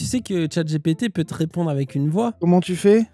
sais que ChatGPT peut te répondre avec une voix? Comment tu fais?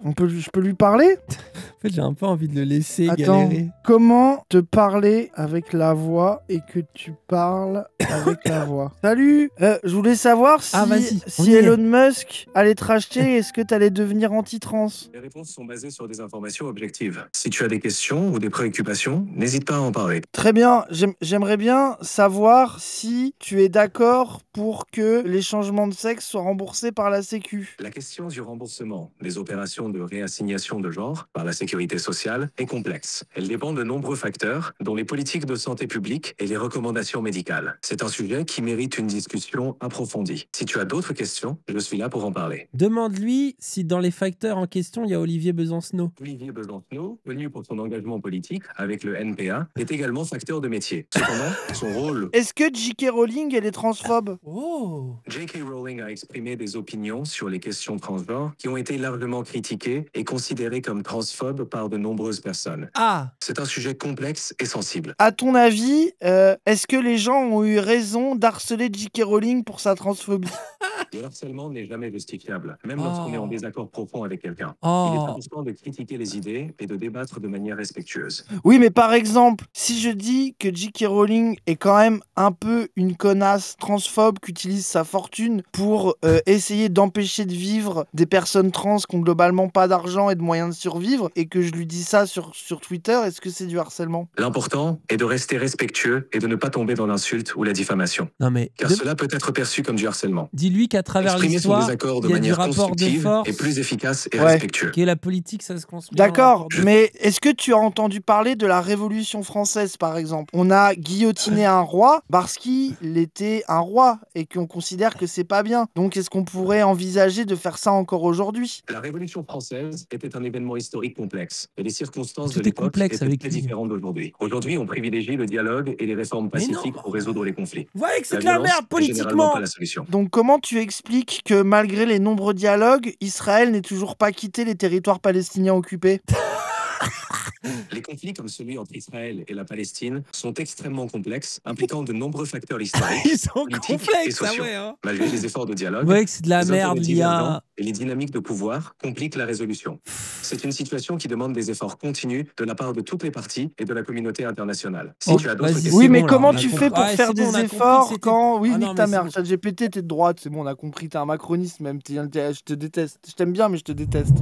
Je peux lui parler? En fait, j'ai un peu envie de le laisser Attends, galérer. comment te parler avec la voix et que tu parles avec la voix? Salut, je voulais savoir Ah, vas-y, on si y est. Elon Musk allait te racheter, est-ce que t'allais devenir anti-trans? Les réponses sont basées sur des informations objectives. Si tu as des questions ou des préoccupations, n'hésite pas à en parler. Très bien, j'aimerais bien savoir si tu es d'accord pour que les changements de sexe soient remboursés par la Sécu. La question du remboursement des opérations de réassignation de genre par la sécurité sociale est complexe. Elle dépend de nombreux facteurs, dont les politiques de santé publique et les recommandations médicales. C'est un sujet qui mérite une discussion approfondie. Si tu as d'autres questions, je suis là pour en parler. Demande-lui si dans les facteurs en question, il y a Olivier Besancenot. Olivier Besancenot, connu pour son engagement politique avec le NPA, est également facteur de métier. Cependant, son rôle... Est-ce que J.K. Rowling, elle est transphobe? Oh! J.K. Rowling a exprimé des opinions sur les questions transgenres qui ont été largement critiquées et considérées comme transphobes par de nombreuses personnes. Ah! C'est un sujet complexe et sensible. À ton avis, est-ce que les gens ont eu raison d'harceler J.K. Rowling pour sa transphobie? Le harcèlement n'est jamais justifiable, même lorsqu'on est en désaccord profond avec quelqu'un. Il est Oh! important de critiquer les idées et de débattre de manière respectueuse. Oui, mais par exemple, si je dis que J.K. Rowling est quand même un peu une connasse transphobe qui utilise sa fortune pour essayer d'empêcher de vivre des personnes trans qui ont globalement pas d'argent et de moyens de survivre, et que je lui dis ça sur Twitter, est-ce que c'est du harcèlement? L'important est de rester respectueux et de ne pas tomber dans l'insulte ou la diffamation, Non mais, car cela peut être perçu comme du harcèlement. dis-lui qu'à travers Exprimer son l'histoire, désaccord de il y a du manière rapport de constructive force. est plus efficace et Ouais. respectueux. Que la politique, ça se construit. dans le D'accord, rapport de- mais est-ce que tu as entendu parler de la Révolution française, par exemple? On a guillotiné un roi parce qu'il était un roi et qu'on considère que c'est pas bien. Donc, est-ce qu'on pourrait envisager de faire ça encore aujourd'hui? La Révolution française était un événement historique complexe, et les circonstances Tout de est l'époque complexe étaient avec très lui. différentes d'aujourd'hui. Aujourd'hui, on privilégie le dialogue et les réformes Mais non. pacifiques pour résoudre les conflits. Vous voyez que c'est La de la violence merde est généralement politiquement. pas la solution. Donc, comment tu expliques que malgré les nombreux dialogues, Israël n'ait toujours pas quitté les territoires palestiniens occupés? Les conflits comme celui entre Israël et la Palestine sont extrêmement complexes, impliquant de nombreux facteurs historiques, Ils sont politiques et complexes, ah sociaux. ouais, hein. Malgré les efforts de Vous dialogue, voyez que c'est de la les merde, intérêts l'IA. divergents et les dynamiques de pouvoir compliquent la résolution. C'est une situation qui demande des efforts continus de la part de toutes les parties et de la communauté internationale. Si Oh, tu as d'autres vas-y, questions... Oui, c'est mais bon, là, comment on a tu compris. fais pour Ouais, faire c'est bon, on des a compris que efforts c'était- quand... Oui, Ah nique non, ta mais mère, c'est ChatGPT, t'es de droite, c'est bon, on a compris, t'es un macroniste même, je te déteste. Je t'aime bien, mais je te déteste.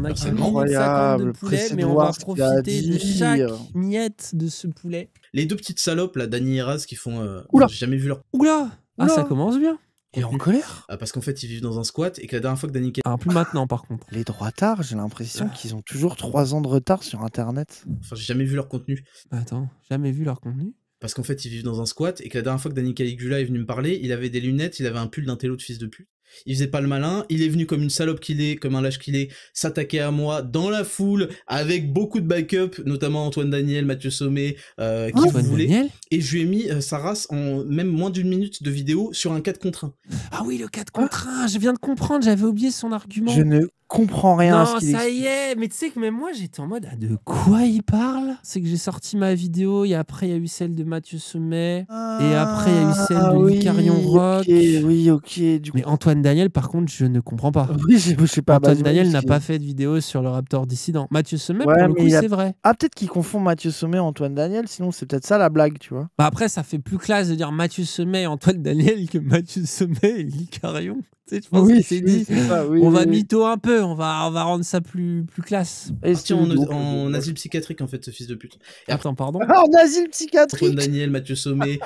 On a C'est 1 minute 50 de incroyable, poulet, pressé de mais on voir va ce qu'il a à profiter de chaque dire. miette de ce poulet. Les deux petites salopes, là, Dany et Raz, qui font. Oula. J'ai jamais vu leur. Oula! Ah, Oula. ça commence bien. Il est en contenu. colère? Parce qu'en fait, ils vivent dans un squat et que la dernière fois que Dany Alors, plus maintenant, par contre. Les droitards, j'ai l'impression qu'ils ont toujours 3 ans de retard sur Internet. Enfin, j'ai jamais vu leur contenu. Attends, jamais vu leur contenu? Parce qu'en fait, ils vivent dans un squat et que la dernière fois que Dany Caligula est venu me parler, il avait des lunettes, il avait un pull d'un télo de fils de pute. Il faisait pas le malin, il est venu comme une salope qu'il est, comme un lâche qu'il est, s'attaquer à moi dans la foule, avec beaucoup de backup, notamment Antoine Daniel, Mathieu Sommet, qui vous Antoine voulez. Daniel? Et je lui ai mis sa race en même moins d'une minute de vidéo sur un 4 contre 1. Ah oui, le 4 contre 1, je viens de comprendre, j'avais oublié son argument. Je ne comprends rien à ce Non, qu'il ça explique. y est, mais tu sais que même moi j'étais en mode ah, de quoi il parle? C'est que j'ai sorti ma vidéo et après il y a eu celle de Mathieu Sommet et après il y a eu celle de oui, Licarion Rock. ok, oui, ok, du coup. Mais Antoine Daniel, par contre, je ne comprends pas. Oui, je sais pas. Antoine vas-y, Daniel vas-y, n'a parce pas que- fait de vidéo sur le Raptor dissident. Mathieu Sommet, Ouais, pour le mais coup, il a- c'est vrai. Ah, peut-être qu'il confond Mathieu Sommet et Antoine Daniel, sinon c'est peut-être ça la blague, tu vois. Bah après, ça fait plus classe de dire Mathieu Sommet et Antoine Daniel que Mathieu Sommet et Licarion. Tu sais, je pense que c'est dit. c'est ça, oui, On va oui. mytho un peu, on va rendre ça plus classe. Et Parti en, donc, en asile psychiatrique, en fait, ce fils de pute. Et après, Attends, pardon. Ah, en asile Antoine psychiatrique. Daniel, Mathieu Sommet,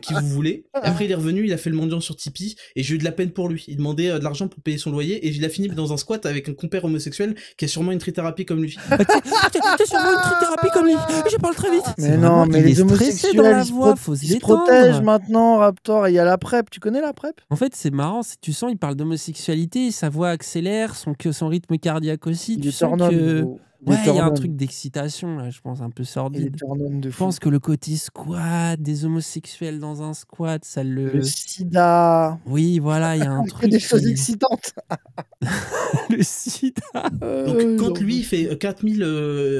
qui vous voulez. Et après, il est revenu, il a fait le mendiant sur Tipeee, et j'ai eu de la peine pour lui. Il demandait de l'argent pour payer son loyer, et il a fini dans un squat avec un compère homosexuel qui a sûrement une trithérapie comme lui. T'as sûrement une trithérapie comme lui. Je parle très vite. Mais non, mais les homosexuels, ils se protègent maintenant, Raptor. Et il y a la PrEP. Tu connais la PrEP? En fait, c'est marrant. Tu sens, il parle d'homosexualité, sa voix accélère, son rythme cardiaque aussi. Il Tu est sens turn-on, que... gros. Ouais, il y a un turn-on. truc d'excitation, là, je pense, un peu Il est sordide. turn-on de Je fou. pense que le côté squat, des homosexuels dans un squat, ça Le sida. Oui, voilà, il y a un Que truc des choses qui... excitantes. Le sida. Donc quand lui il fait 4000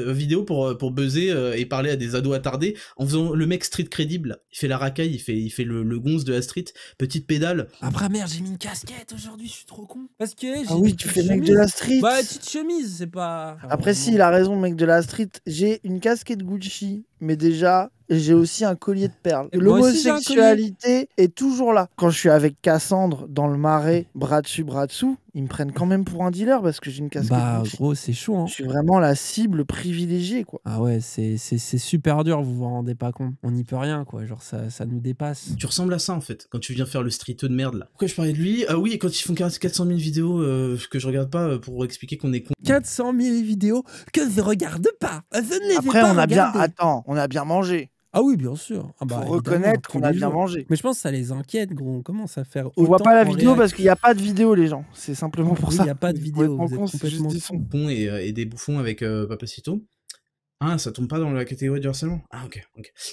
vidéos pour buzzer et parler à des ados attardés, en faisant le mec street crédible, il fait la racaille, il fait le gonze de la street, petite pédale. Après merde, j'ai mis une casquette aujourd'hui, je suis trop con. Parce que j'ai Ah oui, une tu petite fais mec de chemise. la street. Bah petite chemise, c'est pas... Après, si, il a raison, mec de la street. J'ai une casquette Gucci, mais déjà, j'ai aussi un collier de perles. Et moi aussi, j'ai un L'homosexualité est toujours là. Quand je suis avec Cassandre dans le marais, bras dessus, bras dessous, ils me prennent quand même pour un dealer parce que j'ai une casquette Bah Gucci. gros, c'est chaud, hein. Je suis vraiment la cible privilégiée, quoi. Ah ouais, c'est super dur, vous vous rendez pas compte. On n'y peut rien, quoi. Genre, ça nous dépasse. Tu ressembles à ça en fait, quand tu viens faire le streeteux de merde là. Pourquoi je parlais de lui? Ah oui, quand ils font 400 000 vidéos que je regarde pas pour expliquer qu'on est con. 400 000 vidéos que je regarde pas. Je ne les ai Après, pas on a bien... regardées. Attends, on a bien mangé. Ah oui, bien sûr. Ah bah, Faut évidemment, reconnaître tous qu'on a les bien jours. mangé. Mais je pense que ça les inquiète, gros. On commence à faire On voit autant pas la en vidéo réac. parce qu'il n'y a pas de vidéo, les gens. C'est simplement pour Oui, ça. il y a pas de Vous vidéo, êtes vous êtes con, c'est juste complètement des sons. Bons et des bouffons avec Papacito. Ah, ça tombe pas dans la catégorie du harcèlement? Ah, ok.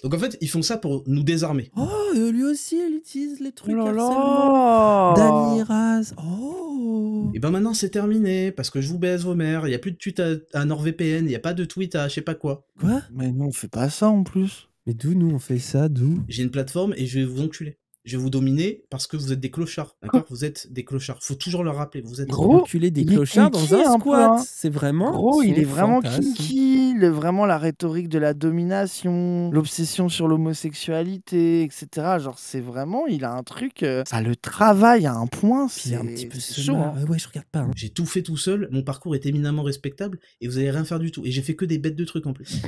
Donc en fait, ils font ça pour nous désarmer. Oh, lui aussi, il utilise les trucs Oh là harcèlement. là. Dany Raz. Oh. Et ben maintenant c'est terminé, parce que je vous baise vos mères, il y a plus de tweet à NordVPN, il y a pas de tweet à je sais pas quoi. Quoi? Mais nous, on fait pas ça en plus. Mais d'où nous on fait ça? D'où? J'ai une plateforme et je vais vous enculer. Je vais vous dominer parce que vous êtes des clochards, d'accord? Vous êtes des clochards. Faut toujours le rappeler, vous êtes... Gros, Enculer des il est clochards dans kinky un un peu, squat. hein. C'est vraiment. Gros, il son est vraiment fantasme. kinky, vraiment la rhétorique de la domination, l'obsession sur l'homosexualité, etc. Genre, c'est vraiment, il a un truc, ça le travaille à un point, Puis il est un petit peu c'est chaud. sommaire. Hein. Ouais, je regarde pas. Hein. J'ai tout fait tout seul, mon parcours est éminemment respectable et vous allez rien faire du tout. Et j'ai fait que des bêtes de trucs en plus.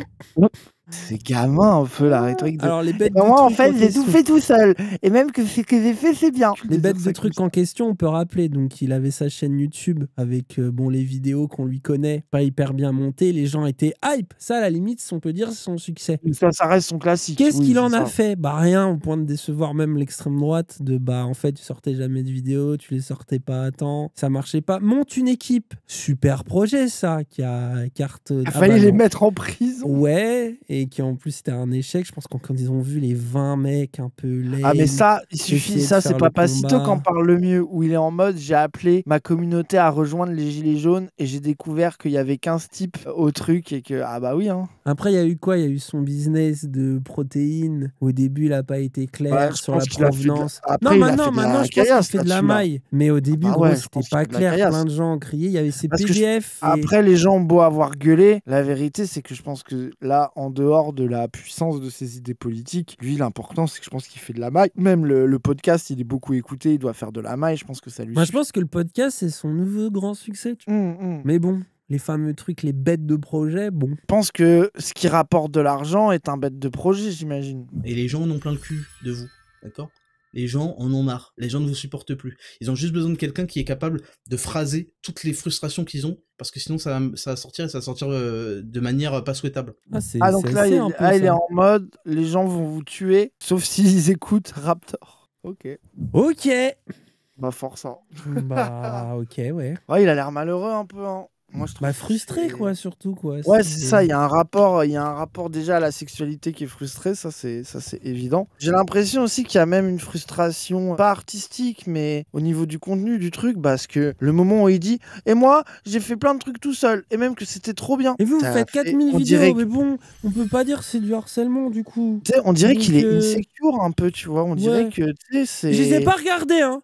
C'est gamin un peu la rhétorique de... Alors les bêtes Et de moi, en trucs fait, j'ai question- tout fait tout seul. Et même que ce que j'ai fait, c'est bien. Les bêtes de trucs en question, on peut rappeler. Donc, il avait sa chaîne YouTube avec bon, les vidéos qu'on lui connaît, pas hyper bien montées. Les gens étaient hype. Ça, à la limite, on peut dire, c'est son succès. Ça reste son classique. Qu'est-ce oui, qu'il c'est en a ça. fait? Bah rien, au point de décevoir même l'extrême droite. De bah en fait, tu sortais jamais de vidéos, tu les sortais pas à temps, ça marchait pas. Monte une équipe. Super projet, ça, qui a carte. Il fallait les mettre en prison. Ouais, et qui en plus c'était un échec. Je pense que quand ils ont vu les 20 mecs un peu lame. Ah mais ça, il suffit, essayer de ça c'est faire le Papacito combat. qui en parle le mieux, où il est en mode j'ai appelé ma communauté à rejoindre les Gilets jaunes et j'ai découvert qu'il y avait 15 types au truc et que, ah bah oui hein. Après, il y a eu quoi? Il y a eu son business de protéines. Au début, il n'a pas été clair Ouais, je sur la pense qu'il a fait de la- provenance. Après, Non, il a maintenant, fait de la maintenant, je pense caillasse qu'il fait de la là-dessus, là. maille. Mais au début, Ah gros, ouais, je c'était pense pas qu'il fait de la clair. caillasse. Plein de gens ont crié. Il y avait ces Parce que PDF. et- Après les gens ont beau avoir gueulé, la vérité c'est que je pense que là, en dehors de la puissance de ses idées politiques, lui l'important c'est que je pense qu'il fait de la maille. Même le podcast, il est beaucoup écouté, il doit faire de la maille, je pense que ça lui Moi, je suffit. pense que le podcast, c'est son nouveau grand succès. tu vois. Mais bon, les fameux trucs, les bêtes de projet, bon. Je pense que ce qui rapporte de l'argent est un bête de projet, j'imagine. Et les gens en ont plein le cul de vous, d'accord? Les gens en ont marre, les gens ne vous supportent plus. Ils ont juste besoin de quelqu'un qui est capable de phraser toutes les frustrations qu'ils ont, parce que sinon ça va sortir et ça va sortir de manière pas souhaitable. Ah, c'est Ah donc c'est là, assez un peu il est ça. en mode les gens vont vous tuer, sauf s'ils écoutent Raptor. Ok. Ok. Bah force. Hein. Bah, ok, ouais. Ouais, il a l'air malheureux un peu. Hein. Moi, je trouve Bah, que frustré, c'est- quoi, surtout, quoi. Ouais, c'est ça. Il y a un rapport déjà à la sexualité qui est frustré. Ça, c'est évident. J'ai l'impression aussi qu'il y a même une frustration, pas artistique, mais au niveau du contenu du truc, parce que le moment où il dit et moi, j'ai fait plein de trucs tout seul, et même que c'était trop bien. Et vous T'as faites fait- 4000 on vidéos, dirait que- mais bon, on peut pas dire que c'est du harcèlement, du coup. Tu sais, on dirait Donc, qu'il est insecure un peu, tu vois. On dirait ouais. que tu sais, c'est. Je les ai pas regardés, hein.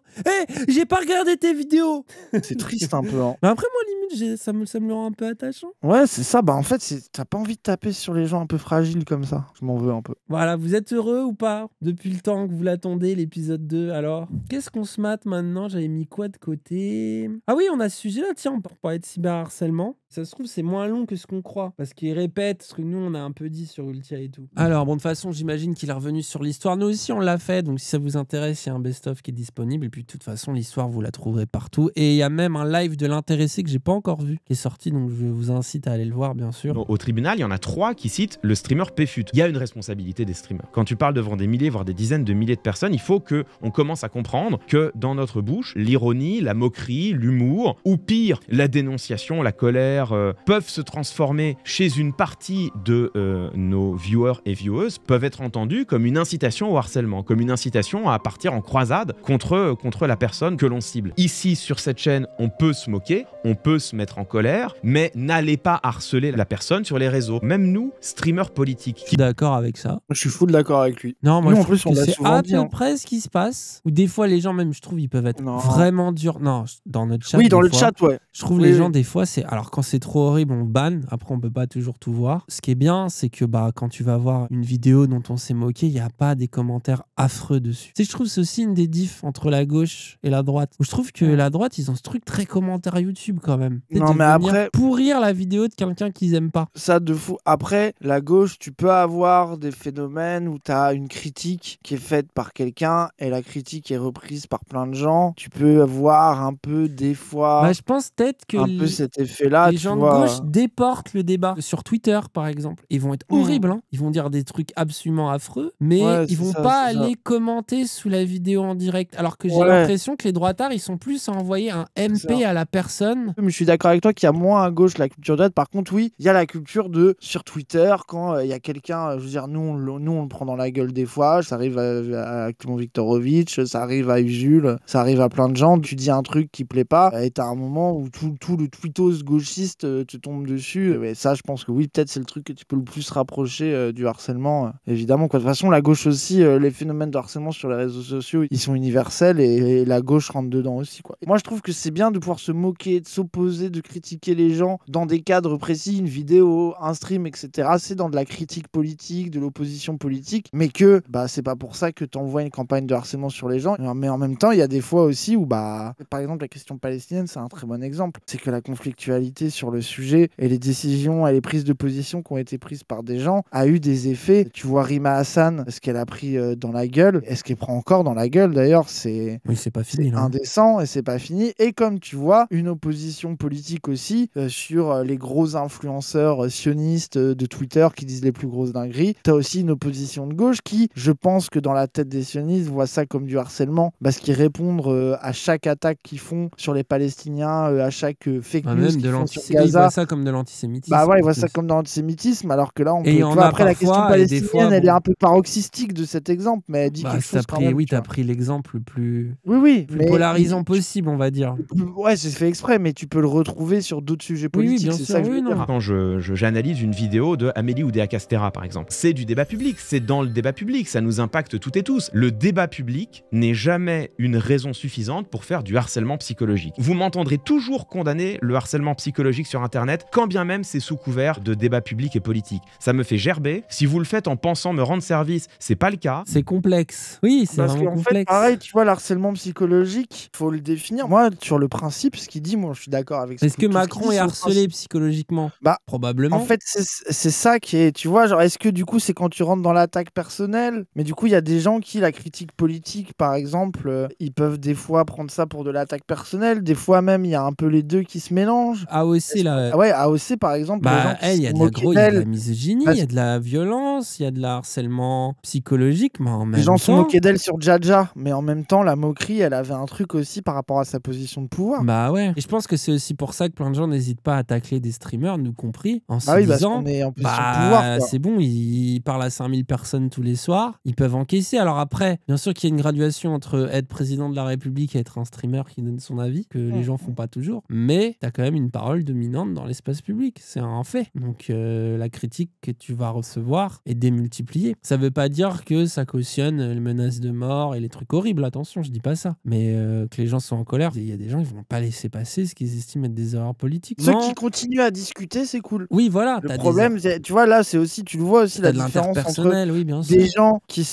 J'ai pas regardé tes vidéos. C'est triste un peu. Hein. Mais après, moi, limite, ça me le rend un peu attachant. Ouais, c'est ça. Bah en fait, t'as pas envie de taper sur les gens un peu fragiles comme ça. Je m'en veux un peu. Voilà, vous êtes heureux ou pas depuis le temps que vous l'attendez, l'épisode 2? Alors, qu'est-ce qu'on se mate maintenant? J'avais mis quoi de côté? Ah oui, on a ce sujet-là, tiens, on peut parler de cyberharcèlement. Ça se trouve, c'est moins long que ce qu'on croit. Parce qu'il répète ce que nous, on a un peu dit sur Ultia et tout. Alors, bon, de toute façon, j'imagine qu'il est revenu sur l'histoire. Nous aussi, on l'a fait. Donc, si ça vous intéresse, il y a un best-of qui est disponible. Et puis, de toute façon, l'histoire, vous la trouverez partout. Et il y a même un live de l'intéressé que j'ai pas encore vu, qui est sorti. Donc, je vous incite à aller le voir, bien sûr. Au tribunal, il y en a 3 qui citent le streamer PFUT. Il y a une responsabilité des streamers. Quand tu parles devant des milliers, voire des dizaines de milliers de personnes, il faut qu'on commence à comprendre que dans notre bouche, l'ironie, la moquerie, l'humour, ou pire, la dénonciation, la colère, peuvent se transformer chez une partie de nos viewers et vieweuses, peuvent être entendus comme une incitation au harcèlement, comme une incitation à partir en croisade contre la personne que l'on cible. Ici, sur cette chaîne, on peut se moquer, on peut se mettre en colère, mais n'allez pas harceler la personne sur les réseaux. Même nous, streamers politiques. Je suis d'accord avec ça. Je suis full d'accord avec lui. Non, moi Nous, je en trouve plus, on que l'a c'est souvent à dit, peu hein. près ce qui se passe. Ou des fois les gens même, je trouve, ils peuvent être Non. vraiment durs. Non, dans notre chat. Oui, dans des le fois, chat, ouais. je trouve Oui, les oui. gens des fois c'est alors quand c'est trop horrible on banne. Après on peut pas toujours tout voir. Ce qui est bien c'est que quand tu vas voir une vidéo dont on s'est moqué, il y a pas des commentaires affreux dessus. Tu sais, je trouve c'est aussi une des diffs entre la gauche et la droite. Où je trouve que la droite ils ont ce truc très commentaire YouTube quand même. Tu sais, Non, de mais venir après- pourrir la vidéo de quelqu'un qu'ils aiment pas. Ça de fou. Après, la gauche, tu peux avoir des phénomènes où tu as une critique qui est faite par quelqu'un et la critique est reprise par plein de gens. Tu peux avoir un peu des fois Je pense peut-être que un peu cet effet-là. les tu gens de vois. gauche déportent le débat sur Twitter, par exemple. Ils vont être horribles, hein. Ils vont dire des trucs absolument affreux, mais Ouais, ils c'est vont ça, pas c'est ça. aller commenter sous la vidéo en direct. Alors que j'ai Ouais. l'impression que les droitards, ils sont plus à envoyer un MP ça. à la personne. Mais je suis d'accord avec toi qu'il y a moins à gauche la culture droite. Par contre, oui, il y a la culture de sur Twitter quand il y a quelqu'un, je veux dire, nous on le prend dans la gueule des fois. Ça arrive à Clément Viktorovitch, ça arrive à Usul, ça arrive à plein de gens. Tu dis un truc qui plaît pas et t'as un moment où tout le tweetos gauchiste te tombe dessus. Et ça, je pense que oui, peut-être c'est le truc que tu peux le plus rapprocher du harcèlement, évidemment. Quoi. De toute façon, la gauche aussi, les phénomènes de harcèlement sur les réseaux sociaux, ils sont universels et la gauche rentre dedans aussi. Quoi. Et moi, je trouve que c'est bien de pouvoir se moquer, de s'opposer, de critiquer les gens dans des cadres précis, une vidéo, un stream, etc. C'est dans de la critique politique, de l'opposition politique, mais que c'est pas pour ça que tu envoies une campagne de harcèlement sur les gens. Mais en même temps, il y a des fois aussi où, par exemple, la question palestinienne, c'est un très bon exemple. C'est que la conflictualité sur le sujet et les décisions et les prises de position qui ont été prises par des gens a eu des effets. Tu vois Rima Hassan, ce qu'elle a pris dans la gueule, et ce qu'elle prend encore dans la gueule d'ailleurs, c'est Oui, c'est pas fini, là. indécent et c'est pas fini. Et comme tu vois, une opposition politique aussi sur les gros influenceurs sionistes de Twitter qui disent les plus grosses dingueries. T'as aussi une opposition de gauche qui, je pense que dans la tête des sionistes, voit ça comme du harcèlement parce qu'ils répondent à chaque attaque qu'ils font sur les Palestiniens, à chaque fake news Même qu'ils de font sur l'antisémitisme. Ils Gaza. voient ça comme de l'antisémitisme. Ils en voient ça plus. comme de l'antisémitisme, alors que là, on peut. Et il y Tu en vois, a après, la question parfois, et des palestinienne, fois, elle est bon. un peu paroxystique de cet exemple, mais elle dit quelque chose quand même. tu t'as vois. pris l'exemple le plus Oui, plus polarisant possible, on va dire. Ouais, c'est fait exprès, mais tu peux le retrouver sur d'autres sujets Oui, politiques. bien c'est sûr, ça que je oui, veux non. dire. Quand j'analyse une vidéo de Amélie Oudéa-Castéra, par exemple, c'est du débat public, c'est dans le débat public, ça nous impacte toutes et tous. Le débat public n'est jamais une raison suffisante pour faire du harcèlement psychologique. Vous m'entendrez toujours condamner le harcèlement psychologique sur Internet, quand bien même c'est sous couvert de débat public et politique. Ça me fait gerber. Si vous le faites en pensant me rendre service, c'est pas le cas. C'est complexe. Oui, c'est Parce vraiment qu'en fait, complexe. pareil, tu vois, le harcèlement psychologique, faut le définir. Moi, sur le principe, ce qu'il dit, moi, je suis d'accord avec Est-ce que tout ce Macron qu'il dit est sur le harcelé principe. psychologiquement? Bah, Probablement. En fait, c'est ça qui est, tu vois, genre, est-ce que du coup, c'est quand tu rentres dans l'attaque personnelle? Mais du coup, il y a des gens qui, la critique politique, par exemple, ils peuvent des fois prendre ça pour de l'attaque personnelle. Des fois même, il y a un peu les deux qui se mélangent. AOC, là. Ah ouais, AOC, par exemple, les gens qui il y a se de la moquaient gros, il y a de la d'elle. misogynie, Bah, il y a de la violence, il y a de la harcèlement psychologique, mais en même Les gens se temps. moquaient d'elle sur Jaja, mais en même temps, la moquerie, elle avait un truc aussi par rapport à sa position de pouvoir. Bah ouais. Et je pense que c'est aussi pour ça que plein de gens n'hésitent pas à tacler des streamers, nous compris, en se Ah oui, parce disant. qu'on est en position de pouvoir, quoi. C'est bon, ils parlent à 5000 personnes tous les soirs, ils peuvent encaisser. Alors après, bien sûr qu'il y a une graduation entre être président de la République et être un streamer qui donne son avis, que les gens font pas toujours, mais t'as quand même une parole dominante dans l'espace public, c'est un fait. Donc la critique que tu vas recevoir est démultipliée. Ça veut pas dire que ça cautionne les menaces de mort et les trucs horribles, attention, je dis pas ça. Mais que les gens sont en colère, il y a des gens, ils vont pas laisser passer ce qu'ils estiment être des erreurs politiques. Ceux Non. qui continuent à discuter, c'est cool. Oui, voilà. Le problème, tu vois, là, c'est aussi, tu le vois aussi, t'as la de différence entre l'interpersonnel, oui, bien sûr. des gens qui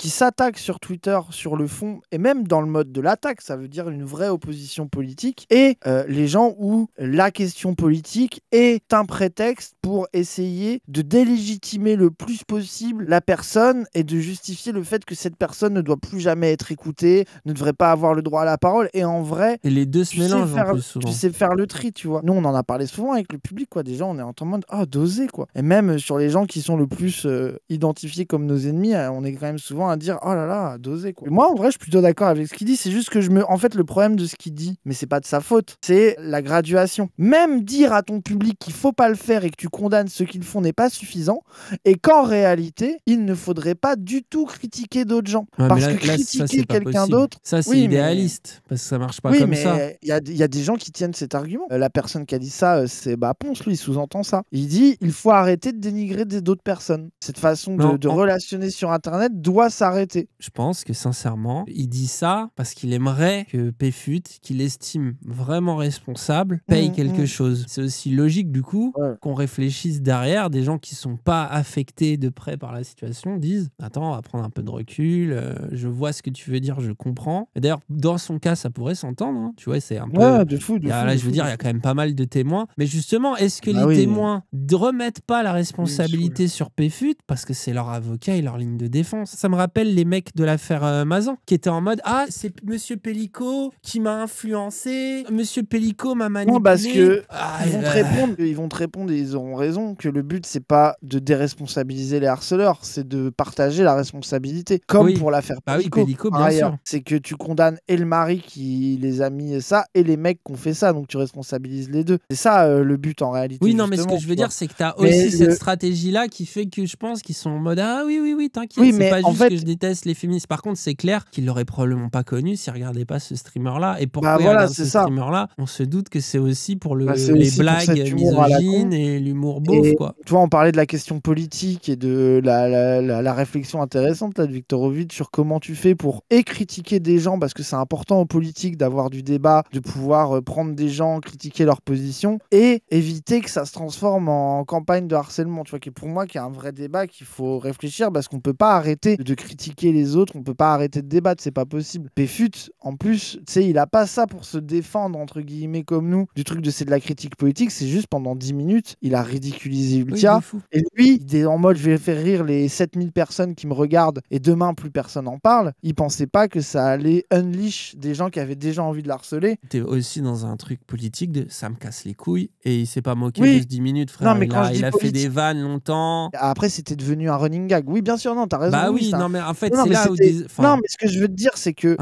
s'attaquent sur Twitter sur le fond, et même dans le mode de l'attaque, ça veut dire une vraie opposition politique, et les gens où la question politique est un prétexte pour essayer de délégitimer le plus possible la personne et de justifier le fait que cette personne ne doit plus jamais être écoutée, ne devrait pas avoir le droit à la parole, et en vrai, Et les deux se mélangent en plus souvent. tu sais faire le tri, tu vois. Nous, on en a parlé souvent avec le public, quoi. Des gens, on est en mode, doser, quoi. Et même sur les gens qui sont le plus identifiés comme nos ennemis, on est quand même souvent à dire, oh là là, doser, quoi. Et moi, en vrai, je suis plutôt d'accord avec ce qu'il dit. C'est juste que en fait, le problème de ce qu'il dit, mais c'est pas de sa faute, c'est la graduation. Même dire à ton public qu'il faut pas le faire et que tu condamnes ceux qui le font n'est pas suffisant, et qu'en réalité, il ne faudrait pas du tout critiquer d'autres gens. Ouais, Parce mais que ça, critiquer c'est pas quelqu'un possible. d'autre, Ça, c'est oui, mais- idéaliste, parce que ça marche pas oui, comme mais ça. il y a des gens qui tiennent cet arguments. La personne qui a dit ça, c'est Ponce, lui, il sous-entend ça. Il dit il faut arrêter de dénigrer d'autres personnes. Cette façon de relationner sur Internet doit s'arrêter. Je pense que sincèrement, il dit ça parce qu'il aimerait que Péfut, qu'il estime vraiment responsable, paye quelque chose. C'est aussi logique du coup qu'on réfléchisse derrière. Des gens qui sont pas affectés de près par la situation disent attends, on va prendre un peu de recul, je vois ce que tu veux dire, je comprends. Et d'ailleurs, dans son cas, ça pourrait s'entendre. Hein. Tu vois, c'est un peu... de fou. Là, je veux dire, il y a quand même pas mal de témoins. Mais justement, est-ce que les témoins ne remettent pas la responsabilité sur Péfut parce que c'est leur avocat et leur ligne de défense? Ça me rappelle les mecs de l'affaire Mazan qui étaient en mode ah, c'est Monsieur Pellico qui m'a influencé, Monsieur Pellico m'a manipulé. Non, parce que ils vont te répondre et ils auront raison que le but c'est pas de déresponsabiliser les harceleurs, c'est de partager la responsabilité. Comme pour l'affaire Pellico. Oui, Pellico, bien sûr. C'est que tu condamnes et le mari qui les a mis ça et les mecs qui ont fait ça, donc tu responsabilises les deux. C'est ça le but en réalité. Oui, non, mais ce que je veux dire, c'est que tu as aussi cette stratégie-là qui fait que je pense qu'ils sont en mode ah oui, t'inquiète, c'est pas juste que je déteste les féministes. Par contre, c'est clair qu'ils l'auraient probablement pas connu s'ils regardaient pas ce streamer-là. Et pourquoi ce streamer-là, on se doute que c'est aussi pour les blagues misogynes et l'humour beauf, quoi. Tu vois, on parlait de la question politique et de la réflexion intéressante là, de Viktorovitch sur comment tu fais pour critiquer des gens, parce que c'est important en politique d'avoir du débat, de pouvoir prendre des gens, critiquer leur position et éviter que ça se transforme en campagne de harcèlement. Tu vois, qui pour moi qui est un vrai débat qu'il faut réfléchir, parce qu'on peut pas arrêter de critiquer les autres, on peut pas arrêter de débattre, c'est pas possible. Péfut, en plus, tu sais, il a pas ça pour se défendre entre guillemets comme nous du truc de c'est de la critique politique, c'est juste pendant 10 minutes, il a ridiculisé Ultia et lui, il est en mode je vais faire rire les 7000 personnes qui me regardent et demain plus personne en parle. Il pensait pas que ça allait unleash des gens qui avaient déjà envie de l'harceler. T'es aussi dans un truc politique de ça me casse les couilles et il s'est pas moqué de 10 minutes, frère. Non, mais il a fait des vannes longtemps. Après, c'était devenu un running gag. Oui, bien sûr, non, t'as raison. Bah oui, non, mais en fait, c'est là où... Non, mais ce que je veux te dire, c'est que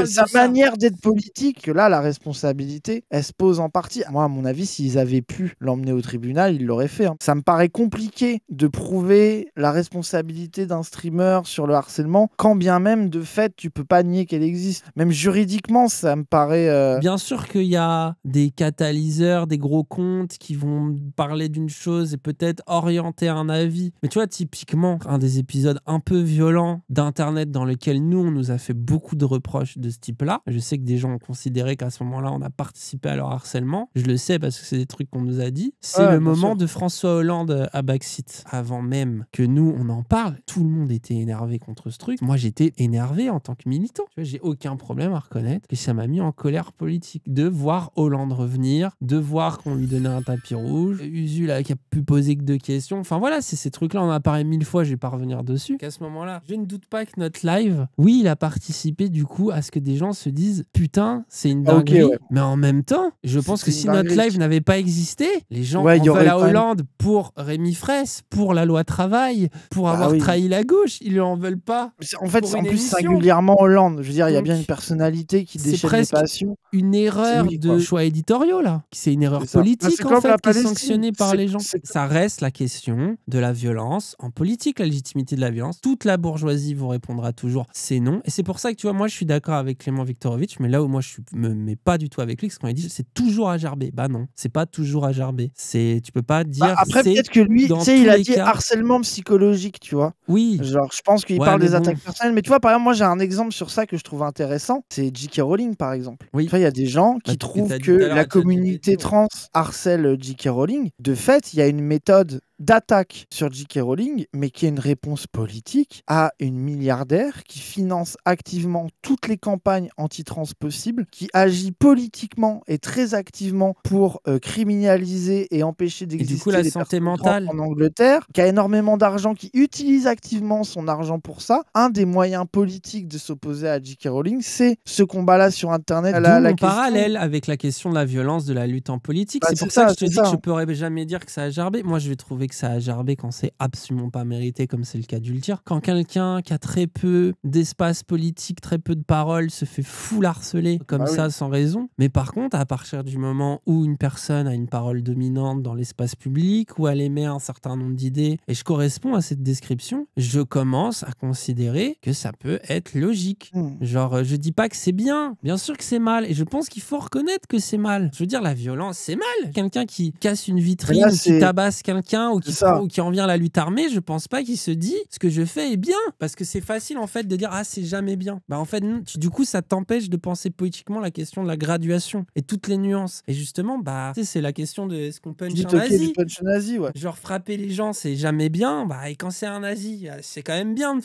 sa manière d'être politique, que là, la responsabilité, elle se pose en partie. Moi, à mon avis, s'ils avaient pu l'emmener au tribunal, ils l'auraient fait. Hein. Ça me paraît compliqué de prouver la responsabilité d'un streamer sur le harcèlement, quand bien même, de fait, tu peux pas nier qu'elle existe. Même juridiquement, ça me paraît... Bien sûr qu'il y a des catalyseurs, des gros comptes qui vont parler d'une chose et peut-être orienter un avis. Mais tu vois, typiquement, un des épisodes un peu violents d'Internet dans lequel nous, on nous a fait beaucoup de reproches de ce type-là. Je sais que des gens ont considéré qu'à ce moment-là, on a participé à leur harcèlement. Je le sais parce que c'est des trucs qu'on nous a dit. C'est le moment de François Hollande à Backseat. Avant même que nous, on en parle, tout le monde était énervé contre ce truc. Moi, j'étais énervé en tant que militant. Tu vois, j'ai aucun problème à reconnaître que ça m'a mis en colère politique de voir Hollande revenir, de voir qu'on lui donnait un tapis rouge, Usul qui a pu poser que 2 questions. Enfin voilà, c'est ces trucs-là, on en a parlé 1000 fois, je vais pas revenir dessus. Qu'à ce moment-là, je ne doute pas que notre live, oui, il a participé du coup à ce que des gens se disent putain, c'est une dinguerie. Mais en même temps, je pense que si notre live n'avait pas existé, les gens en veulent à Hollande pour Rémi Fraisse, pour la loi travail, pour avoir trahi la gauche, ils lui en veulent pas. En fait, c'est en plus singulièrement Hollande. Je veux dire, il y a bien une personnalité qui déchaîne les passions. Une erreur de choix éditoriaux là. C'est une erreur politique en fait qui est sanctionnée par les gens. Ça reste la question de la violence en politique, la légitimité de la violence. Toute la bourgeoisie vous répondra toujours c'est non. Et c'est pour ça que tu vois, moi je suis d'accord avec Clément Viktorovitch, mais là où moi je me mets pas du tout avec lui, c'est quand il dit c'est toujours à gerber. Bah non, c'est pas toujours à gerber. Tu peux pas dire. Après peut-être que lui, tu sais, il a dit harcèlement psychologique, tu vois. Oui. Genre je pense qu'il parle des attaques personnelles, mais tu vois par exemple moi j'ai un exemple sur ça que je trouve intéressant, c'est J.K. Rowling par exemple. Oui. Tu vois, il y a des gens qui trouvent que la communauté trans harcèle J.K. Rowling. De fait, il y a une méthode d'attaque sur J.K. Rowling, mais qui est une réponse politique à une milliardaire qui finance activement toutes les campagnes anti-trans possibles, qui agit politiquement et très activement pour criminaliser et empêcher d'exister et du coup, la santé mentale en Angleterre, qui a énormément d'argent, qui utilise activement son argent pour ça. Un des moyens politiques de s'opposer à J.K. Rowling, c'est ce combat-là sur Internet. D'où parallèle avec la question de la violence, de la lutte en politique. C'est pour ça que je te dis que je ne pourrais jamais dire que ça a gerbé. Moi, je vais trouver que ça a gerbé quand c'est absolument pas mérité, comme c'est le cas d'Ultir. Quand quelqu'un qui a très peu d'espace politique, très peu de paroles, se fait full harceler comme ça sans raison. Mais par contre, à partir du moment où une personne a une parole dominante dans l'espace public, où elle émet un certain nombre d'idées, et je corresponds à cette description, je commence à considérer que ça peut être logique. Genre, je dis pas que c'est bien sûr que c'est mal, et je pense qu'il faut reconnaître que c'est mal. Je veux dire, la violence, c'est mal. Quelqu'un qui casse une vitrine, ou qui tabasse quelqu'un, ou qui en vient à la lutte armée, je pense pas qu'il se dit ce que je fais est bien, parce que c'est facile en fait de dire ah c'est jamais bien. Bah en fait du coup ça t'empêche de penser politiquement la question de la graduation et toutes les nuances. Et justement bah tu sais c'est la question de est-ce qu'on punch un nazi. Du punch nazi, ouais. Genre frapper les gens c'est jamais bien, bah et quand c'est un nazi c'est quand même bien.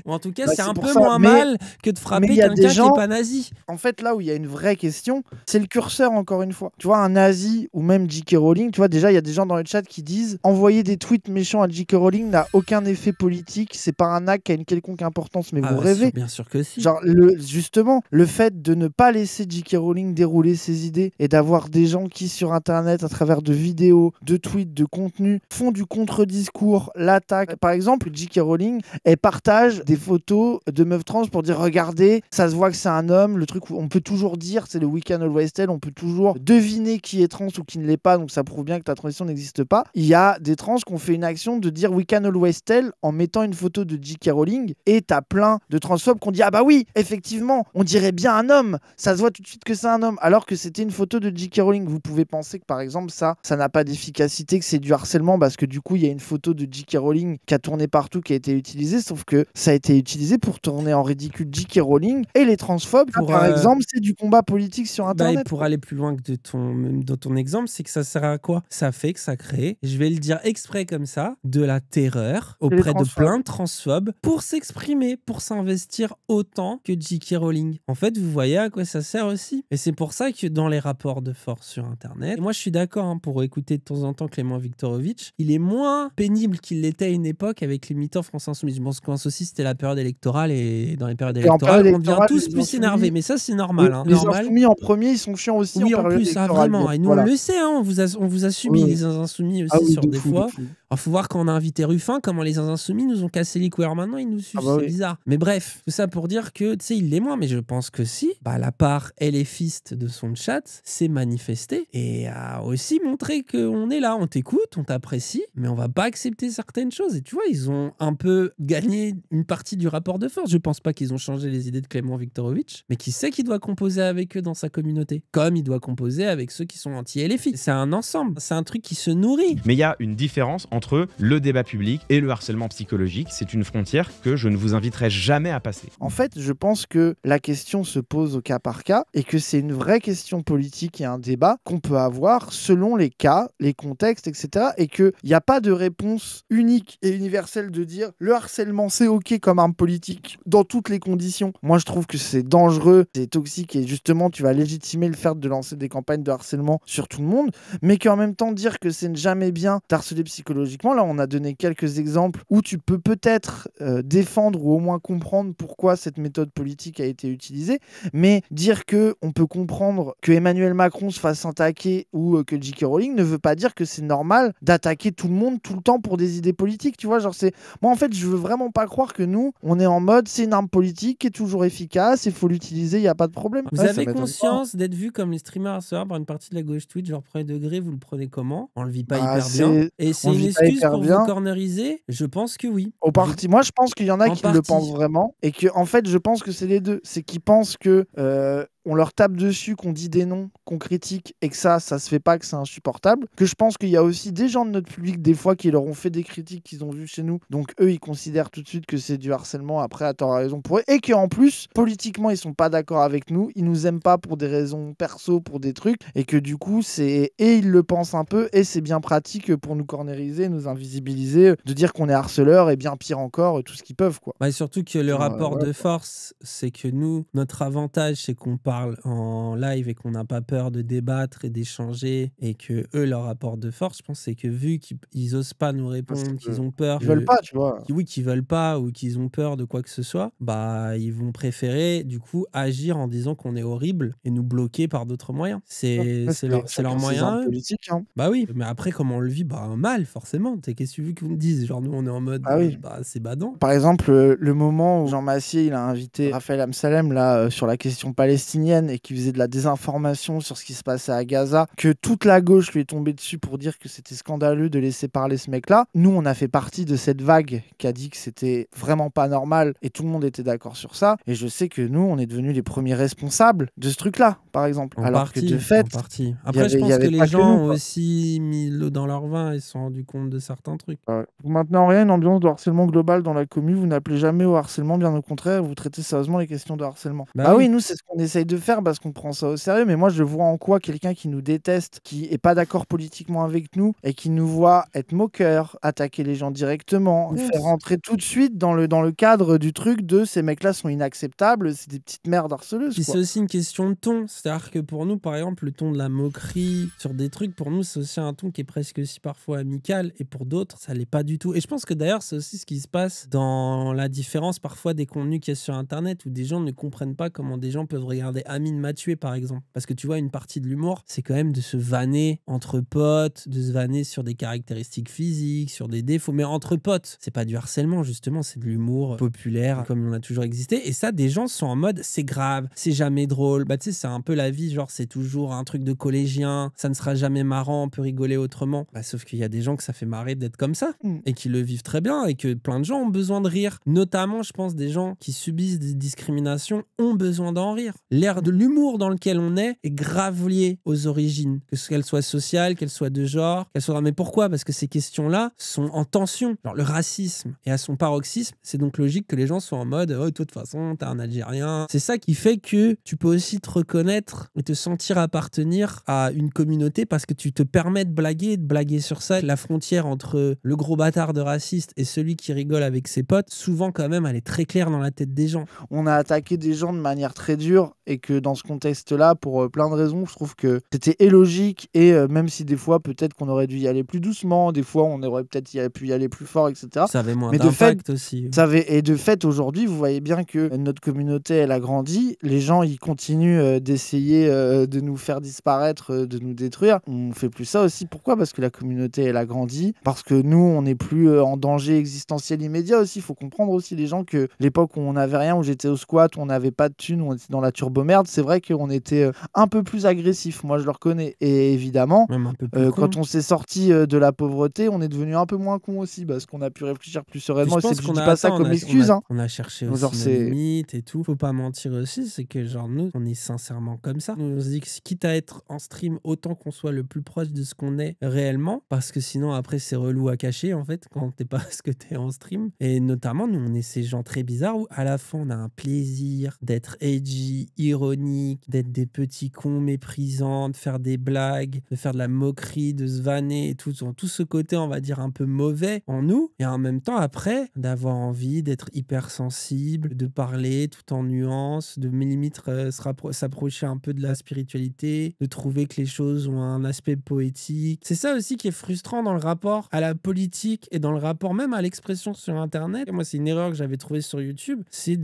Ou en tout cas c'est un peu moins mal que de frapper quelqu'un qui est pas nazi. En fait là où il y a une vraie question, c'est le curseur encore une fois. Tu vois un nazi ou même J.K. Rowling, tu vois déjà il y a des gens dans le chat qui disent envoyer des tweets méchants à J.K. Rowling n'a aucun effet politique, c'est pas un acte qui a une quelconque importance, mais vous rêvez. Bien sûr que si. Genre, justement, le fait de ne pas laisser J.K. Rowling dérouler ses idées et d'avoir des gens qui, sur Internet, à travers de vidéos, de tweets, de contenus, font du contre-discours, l'attaque. Par exemple, J.K. Rowling, elle partage des photos de meufs trans pour dire regardez, ça se voit que c'est un homme. Le truc où on peut toujours dire, c'est le We Can Always Tell, on peut toujours deviner qui est trans ou qui ne l'est pas, donc ça prouve bien que la transition n'existe pas. Il y a des trans qui ont fait une action de dire We Can Always Tell en mettant une photo de J.K. Rowling, et t'as plein de transphobes qui ont dit ah bah oui, effectivement, on dirait bien un homme, ça se voit tout de suite que c'est un homme, alors que c'était une photo de J.K. Rowling. Vous pouvez penser que par exemple ça n'a pas d'efficacité, que c'est du harcèlement, parce que du coup il y a une photo de J.K. Rowling qui a tourné partout, qui a été utilisée, sauf que ça a été utilisé pour tourner en ridicule J.K. Rowling et les transphobes. Par exemple, c'est du combat politique sur Internet. Et pour aller plus loin que de ton exemple, c'est que ça sert à quoi? Ça fait que ça crée, je vais le dire exprès comme ça, de la terreur auprès de plein de transphobes pour s'exprimer, pour s'investir autant que J.K. Rowling. En fait, vous voyez à quoi ça sert aussi. Et c'est pour ça que dans les rapports de force sur Internet, et moi je suis d'accord pour écouter de temps en temps Clément Viktorovitch, il est moins pénible qu'il l'était à une époque avec les militants France Insoumise. Je pense aussi c'était la période électorale, et dans les périodes électorales, on devient tous plus énervés. Mais ça, c'est normal. Les Insoumis en premier, ils sont chiants aussi. Oui, en plus, vraiment. Et nous, on le sait, on vous a subi les Insoumis aussi sur des fois. Il faut voir quand on a invité Ruffin, comment les Insoumis nous ont cassé les couilles. Alors maintenant, ils nous sucent, c'est bizarre. Mais bref, tout ça pour dire que, tu sais, il l'est moins, mais je pense que si, la part LFiste de son chat s'est manifestée et a aussi montré qu'on est là, on t'écoute, on t'apprécie, mais on va pas accepter certaines choses. Et tu vois, ils ont un peu gagné une partie du rapport de force. Je pense pas qu'ils ont changé les idées de Clément Viktorovitch, mais qui sait qu'il doit composer avec eux dans sa communauté, comme il doit composer avec ceux qui sont anti-LFI. C'est un ensemble, c'est un truc qui se nourrit. Mais il y a une différence entre le débat public et le harcèlement psychologique. C'est une frontière que je ne vous inviterai jamais à passer. En fait, je pense que la question se pose au cas par cas et que c'est une vraie question politique et un débat qu'on peut avoir selon les cas, les contextes, etc. Et qu'il n'y a pas de réponse unique et universelle de dire le harcèlement c'est ok comme arme politique dans toutes les conditions. Moi, je trouve que c'est dangereux, c'est toxique et justement, tu vas légitimer le fait de lancer des campagnes de harcèlement sur tout le monde, mais qu'en même temps dire que c'est jamais bien d'harceler psychologiquement. Là, on a donné quelques exemples où tu peux peut-être défendre ou au moins comprendre pourquoi cette méthode politique a été utilisée, mais dire que on peut comprendre que Emmanuel Macron se fasse attaquer ou que J.K. Rowling ne veut pas dire que c'est normal d'attaquer tout le monde tout le temps pour des idées politiques, tu vois, genre c'est... Moi, en fait, je veux vraiment pas croire que nous, on est en mode c'est une arme politique qui est toujours efficace, il faut l'utiliser, il n'y a pas de problème. Vous avez conscience d'être vu comme les streamers harceleurs par une partie de la gauche Twitch, genre premier degré, vous le prenez comment? On le vit pas hyper bien. Et c'est une excuse pour vous corneriser? Je pense que oui. Moi, je pense qu'il y en a qui le pensent vraiment et que, en fait, je pense que c'est les deux. C'est qu'ils pensent que on leur tape dessus, qu'on dit des noms, qu'on critique et que ça se fait pas, que c'est insupportable. Que je pense qu'il y a aussi des gens de notre public, des fois, qui leur ont fait des critiques qu'ils ont vues chez nous. Donc, eux, ils considèrent tout de suite que c'est du harcèlement. Après, à tort, à raison pour eux. Et qu'en plus, politiquement, ils sont pas d'accord avec nous. Ils nous aiment pas pour des raisons perso, pour des trucs. Et que du coup, et ils le pensent un peu. Et c'est bien pratique pour nous corneriser, nous invisibiliser, de dire qu'on est harceleurs et bien pire encore, tout ce qu'ils peuvent, quoi. Et surtout que le rapport de force, c'est que nous, notre avantage, c'est qu'on parle parle en live et qu'on n'a pas peur de débattre et d'échanger et que eux leur apportent de force, je pense c'est que vu qu'ils osent pas nous répondre, qu'ils ont peur, Ils veulent pas, tu vois. oui, qu'ils veulent pas ou qu'ils ont peur de quoi que ce soit, bah ils vont préférer du coup agir en disant qu'on est horrible et nous bloquer par d'autres moyens. C'est leur moyen. Politique, hein. Bah oui, mais après comment on le vit, bah mal forcément. Qu'est-ce que tu veux qu'ils nous disent? Genre nous on est en mode Ah oui. bah c'est badant. Par exemple, le moment où Jean Massier il a invité Raphaël Amsalem là sur la question palestinienne et qui faisait de la désinformation sur ce qui se passait à Gaza, que toute la gauche lui est tombée dessus pour dire que c'était scandaleux de laisser parler ce mec-là. Nous, on a fait partie de cette vague qui a dit que c'était vraiment pas normal et tout le monde était d'accord sur ça. Et je sais que nous, on est devenus les premiers responsables de ce truc-là, par exemple. En Alors partie, que de fait, en partie. Après, je il y pense que avait les pas que gens nous, ont quoi. aussi mis l'eau dans leur vin et se sont rendus compte de certains trucs. Vous maintenez en rien une ambiance de harcèlement global dans la commune, vous n'appelez jamais au harcèlement, bien au contraire, vous traitez sérieusement les questions de harcèlement. Bah oui, oui. nous, c'est ce qu'on essaye de faire parce qu'on prend ça au sérieux, mais moi, je vois en quoi quelqu'un qui nous déteste, qui est pas d'accord politiquement avec nous et qui nous voit être moqueur, attaquer les gens directement, Yes. faire rentrer tout de suite dans le cadre du truc de ces mecs-là sont inacceptables, c'est des petites merdes harceleuses, Puis quoi. c'est aussi une question de ton. C'est-à-dire que pour nous, par exemple, le ton de la moquerie sur des trucs, pour nous, c'est aussi un ton qui est presque aussi parfois amical. Et pour d'autres, ça l'est pas du tout. Et je pense que d'ailleurs, c'est aussi ce qui se passe dans la différence parfois des contenus qu'il y a sur Internet où des gens ne comprennent pas comment des gens peuvent regarder Amine m'a tué, par exemple. Parce que tu vois, une partie de l'humour, c'est quand même de se vanner entre potes, de se vanner sur des caractéristiques physiques, sur des défauts. Mais entre potes, c'est pas du harcèlement, justement, c'est de l'humour populaire, comme on a toujours existé. Et ça, des gens sont en mode, c'est grave, c'est jamais drôle. Bah, tu sais, c'est un peu la vie, genre, c'est toujours un truc de collégien, ça ne sera jamais marrant, on peut rigoler autrement. Bah, sauf qu'il y a des gens que ça fait marrer d'être comme ça et qui le vivent très bien et que plein de gens ont besoin de rire. Notamment, je pense, des gens qui subissent des discriminations ont besoin d'en rire. L'ère de l'humour dans lequel on est grave liée aux origines, qu'elles soient sociales, qu'elles soient de genre, qu'elles soient... Mais pourquoi? Parce que ces questions-là sont en tension. Genre, le racisme est à son paroxysme, c'est donc logique que les gens soient en mode « Oh, toi, de toute façon, t'es un Algérien ». C'est ça qui fait que tu peux aussi te reconnaître et te sentir appartenir à une communauté parce que tu te permets de blaguer sur ça. La frontière entre le gros bâtard de raciste et celui qui rigole avec ses potes, souvent quand même, elle est très claire dans la tête des gens. On a attaqué des gens de manière très dure et que dans ce contexte-là, pour plein de raisons, je trouve que c'était illogique et même si des fois, peut-être qu'on aurait dû y aller plus doucement, des fois, on aurait peut-être pu y aller plus fort, etc. Ça avait moins Mais d'impact aussi. Et de fait, aujourd'hui, vous voyez bien que notre communauté, elle a grandi. Les gens, ils continuent d'essayer de nous faire disparaître, de nous détruire. On fait plus ça aussi. Pourquoi? Parce que la communauté, elle a grandi. Parce que nous, on n'est plus en danger existentiel immédiat aussi. Il faut comprendre aussi les gens que l'époque où on n'avait rien, où j'étais au squat, où on n'avait pas de thunes, où on était dans la turbo-merde, c'est vrai qu'on était un peu plus agressif. Moi, je le reconnais. Et évidemment, Même un peu plus quand on s'est sorti de la pauvreté, on est devenu un peu moins con aussi parce qu'on a pu réfléchir plus sereinement. Je pense Je qu'on dis a pas ça comme excuse. On a cherché Donc, aussi genre, nos c'est- limites et tout. Faut pas mentir aussi, c'est que genre nous, on est sincèrement comme ça. Nous, on se dit que quitte à être en stream, autant qu'on soit le plus proche de ce qu'on est réellement, parce que sinon après c'est relou à cacher en fait quand t'es pas ce que t'es en stream. Et notamment nous, on est ces gens très bizarres où à la fois on a un plaisir d'être edgy, ironique, d'être des petits cons méprisants, de faire des blagues, de faire de la moquerie, de se vanner et tout ce côté on va dire un peu mauvais en nous. Et en même temps après d'avoir envie d'être hypersensible, de parler tout en nuances, de limite s'approcher un peu de la spiritualité, de trouver que les choses ont un aspect poétique. C'est ça aussi qui est frustrant dans le rapport à la politique et dans le rapport même à l'expression sur Internet. Et moi, c'est une erreur que j'avais trouvée sur YouTube, c'est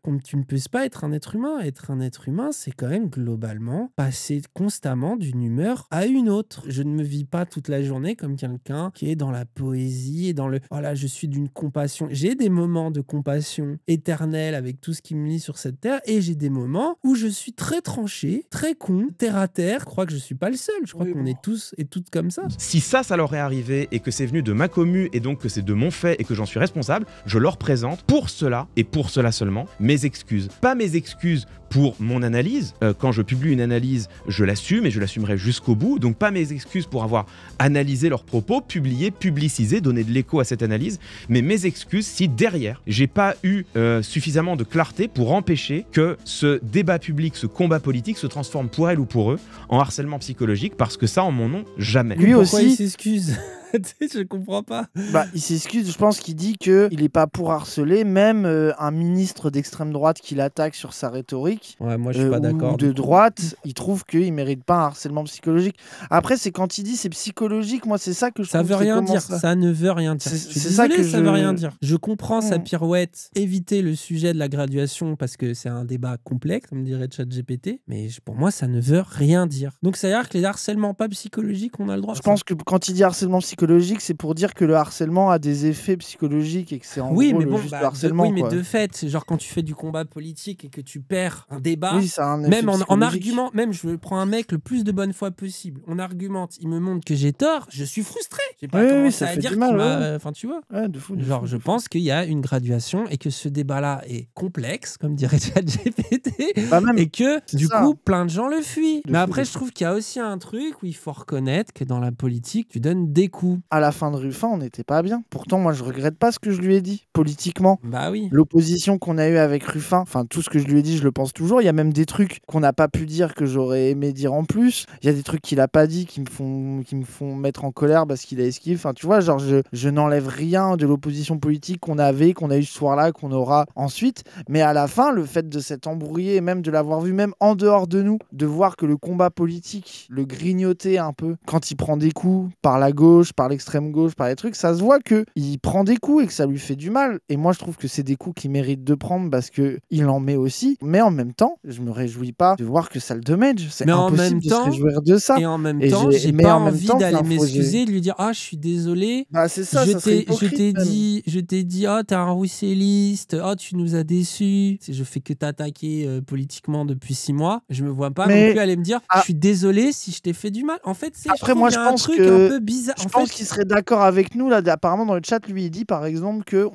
comme tu ne peux pas être un être humain. Être un être humain, c'est quand même globalement passer constamment d'une humeur à une autre. Je ne me vis pas toute la journée comme quelqu'un qui est dans la poésie et dans le voilà, je suis d'une compassion. J'ai des moments de compassion éternelle avec tout ce qui me lie sur cette terre et j'ai des moments où je suis très tranché, très con, terre à terre. Je crois que je suis pas le seul. Je crois qu'on est tous et toutes comme ça. Si ça leur est arrivé et que c'est venu de ma commu et donc que c'est de mon fait et que j'en suis responsable, je leur présente pour cela et pour cela seulement mes excuses. Pas mes excuses pour mon analyse. Quand je publie une analyse, je l'assume et je l'assumerai jusqu'au bout. Donc pas mes excuses pour avoir analysé leurs propos, publié, publicisé, donné de l'écho à cette analyse, mais mes excuses si derrière, j'ai pas eu suffisamment de clarté pour empêcher que ce débat public, ce combat politique se transforme pour elle ou pour eux en harcèlement psychologique, parce que ça, en mon nom, jamais. Lui Pourquoi aussi- il s'excuse? Tu sais, je comprends pas. Bah, il s'excuse, je pense qu'il dit qu'il est pas pour harceler, même un ministre d'extrême droite qui l'attaque sur sa rhétorique, Ouais, moi je suis pas d'accord. ou de droite, il trouve qu'il mérite pas un harcèlement psychologique. Après, c'est quand il dit c'est psychologique, moi c'est ça que je Ça trouve. veut c'est rien comment dire, ça- ça ne veut rien dire. C'est- Je suis c'est ça désolé, que ça veut je- rien dire. Je comprends sa Hmm. pirouette, éviter le sujet de la graduation parce que c'est un débat complexe, comme dirait ChatGPT, mais pour moi ça ne veut rien dire. Donc ça veut dire que les harcèlements pas psychologiques, on a le droit. Je pense que quand il dit harcèlement psychologique, c'est pour dire que le harcèlement a des effets psychologiques et que c'est en Oui, gros mais le bon, juste bah, le harcèlement. oui, mais quoi. de fait, c'est genre quand tu fais du combat politique et que tu perds un débat, Oui, ça a un effet même en psychologique. argument, même je prends un mec le plus de bonne foi possible, on argumente, il me montre que j'ai tort, je suis frustré. J'ai pas Oui, oui, commencé ça à fait dire du qu'il mal, m'a... ouais. Enfin, tu vois. Ouais, de fou. de Genre, fou, je de fou. pense qu'il y a une graduation et que ce débat-là est complexe, comme dirait ChatGPT, Bah, même, et que, c'est du ça. coup, plein de gens le fuient. De Mais fou, après, de je trouve qu'il y a aussi un truc où il faut reconnaître que dans la politique, tu donnes des coups. À la fin de Ruffin, on n'était pas bien. Pourtant, moi, je regrette pas ce que je lui ai dit politiquement. Bah oui. L'opposition qu'on a eue avec Ruffin, enfin tout ce que je lui ai dit, je le pense toujours. Il y a même des trucs qu'on n'a pas pu dire que j'aurais aimé dire en plus. Il y a des trucs qu'il a pas dit qui me font mettre en colère parce qu'il a esquivé. Enfin, tu vois, genre je n'enlève rien de l'opposition politique qu'on a eu ce soir-là, qu'on aura ensuite. Mais à la fin, le fait de s'être embrouillé, et même de l'avoir vu, même en dehors de nous, de voir que le combat politique, le grignoter un peu, quand il prend des coups par la gauche, par l'extrême gauche, par les trucs, ça se voit que il prend des coups et que ça lui fait du mal. Et moi, je trouve que c'est des coups qu'il mérite de prendre parce que il en met aussi. Mais en même temps, je me réjouis pas de voir que ça le damage. C'est Mais en même impossible de se temps- réjouir de ça. Et en même Et temps, j'ai mais pas en même envie temps, d'aller enfin, faut- m'excuser et de lui dire ah je suis désolé. Bah, c'est ça, ça serait hypocrite, même. Je t'ai dit oh t'es un rousselliste, oh tu nous as déçus. Je fais que t'attaquer politiquement depuis 6 mois. Je me vois pas Mais- non plus aller me dire Ah. je suis désolé si je t'ai fait du mal. En fait c'est Après, moi, je y a un pense truc que- un peu bizarre. Je En pense fait, qu'il serait d'accord avec nous là. Apparemment dans le chat, lui il dit par exemple que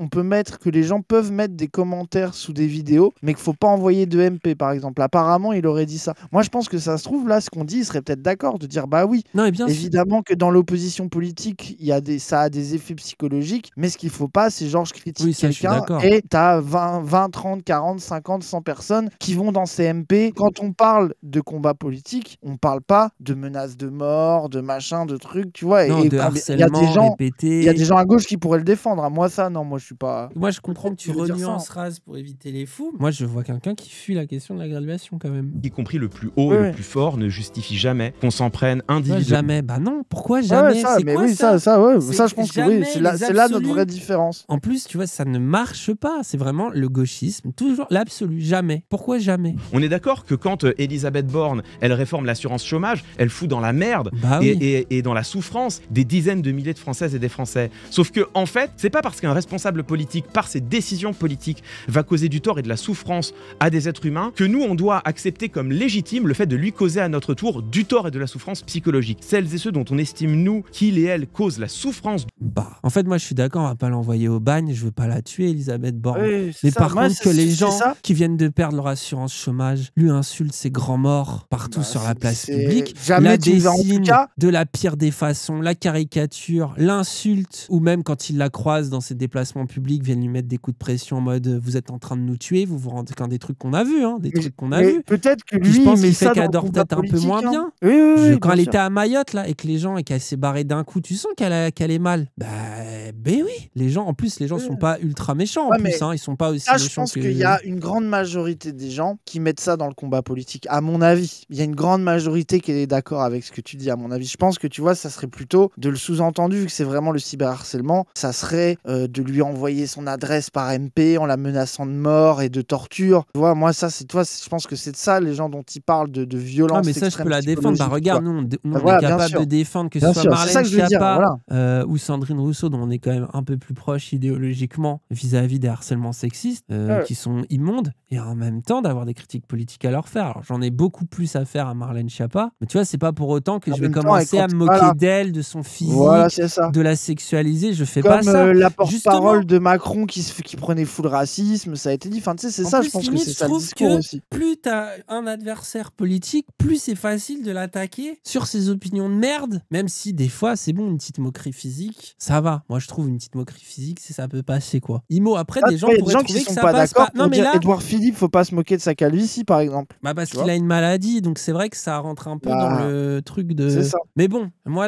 les gens peuvent mettre des commentaires sous des vidéos, mais qu'il faut pas envoyer de MP par exemple. Apparemment il aurait dit ça. Moi je pense que ça se trouve là, ce qu'on dit, il serait peut-être d'accord de dire bah oui. non mais bien sûr. Évidemment que dans l'opposition politique, ça a des effets psychologiques, mais ce qu'il faut pas, c'est genre je critique Oui, ça, je suis quelqu'un d'accord. et t'as 20, 30, 40, 50, 100 personnes qui vont dans ces MP. Quand on parle de combat politique, on parle pas de menaces de mort, de machin, de trucs, tu vois. Non, et de il y a harcèlement des gens, répété. il y a des gens à gauche qui pourraient le défendre. Moi ça, non, moi je suis pas. Moi, je comprends que tu Je veux dire ça. renuances race pour éviter les fous. Moi, je vois quelqu'un qui fuit la question de la graduation quand même. Y compris le plus haut Ouais, et ouais. le plus fort ne justifie jamais qu'on s'en prenne Ouais, individuellement. jamais. Bah non, pourquoi Ouais, jamais ça, C'est mais quoi oui, ça ouais, C'est ça je pense que oui, jamais c'est là les notre absolus. vraie différence. En plus, tu vois, ça ne marche pas. C'est vraiment le gauchisme. Toujours l'absolu. Jamais. Pourquoi jamais On est d'accord que quand Elisabeth Borne, elle réforme l'assurance chômage, elle fout dans la merde Bah oui. et dans la souffrance des dizaines de milliers de Françaises et des Français. Sauf que, en fait, c'est pas parce qu'un responsable politique, par ses décisions politiques, va causer du tort et de la souffrance à des êtres humains que nous, on doit accepter comme légitime le fait de lui causer à notre tour du tort et de la souffrance psychologique. Celles et ceux dont on estime, nous, qu'ils et elles causent la souffrance. Bah, en fait, moi, je suis d'accord. On va pas l'envoyer au bagne. Je veux pas la tuer, Elisabeth Borne. Oui, c'est Mais ça. par Moi, contre, c'est- que les c'est gens ça. qui viennent de perdre leur assurance chômage lui insultent ses grands morts partout Bah, sur la place c'est- publique, jamais la tu verras, en tout dessine cas. de la pire des façons, la caricature, l'insulte, ou même quand il la croise dans ses déplacements publics, viennent lui mettre des coups de pression en mode vous êtes en train de nous tuer, vous vous rendez compte des trucs qu'on a vus, hein, des trucs qu'on a Mais vus. peut-être que Puis lui, je pense il met qu'il fait ça qu'elle dans le dort combat peut-être un peu politique, moins hein. bien. Oui, oui, oui, Quand bien elle sûr. était à Mayotte là et que les gens et qu'elle s'est barrée d'un coup, tu sens qu'elle est mal. Ben oui, les gens en plus les gens sont pas ultra méchants en Ouais, plus, mais hein, ils sont pas aussi Ça, je méchants pense que qu'il y a une grande majorité des gens qui mettent ça dans le combat politique. À mon avis, il y a une grande majorité qui est d'accord avec ce que tu dis, à mon avis. Je pense que, tu vois, ça serait plutôt de le sous-entendu, vu que c'est vraiment le cyberharcèlement, ça serait de lui envoyer son adresse par MP en la menaçant de mort et de torture. Tu vois, moi, ça, c'est toi, je pense que c'est de ça, les gens dont ils parlent de violence. Ah mais ça je peux la défendre. Bah regarde, nous on voilà, est bien capable sûr. de défendre que Bien ce soit sûr, c'est ça Marlène que je veux dire, Schiappa voilà. ou Sandrine Rousseau, dont on est quand même un peu plus proche idéologiquement vis-à-vis des harcèlements sexistes Ouais. qui sont immondes, et en même temps d'avoir des critiques politiques à leur faire. Alors j'en ai beaucoup plus à faire à Marlène Schiappa, mais tu vois, c'est pas pour autant que En je vais même temps, commencer elle à me compte- moquer voilà. d'elle, de son physique, Voilà, c'est ça. de la sexualiser. Je fais pas Comme ça. la Justement. porte-parole de Macron qui prenait full racisme, ça a été dit. Enfin, tu sais, c'est En ça, plus, je pense que limite, c'est je ça le trouve discours que aussi. plus t'as un adversaire politique, plus c'est facile de l'attaquer sur ses opinions de merde, même si des fois c'est bon, une petite moquerie physique, physique, ça va. Moi, je trouve une petite moquerie physique, ça peut passer, quoi. Imo, après, des gens Il y a des pourraient gens trouver qui que sont ça pas passe d'accord pas. pour Non, mais dire là, Édouard Philippe, faut pas se moquer de sa calvitie, par exemple. bah parce Tu qu'il vois a une maladie, donc c'est vrai que ça rentre un peu dans Bah, le truc c'est de. ça. Mais bon, moi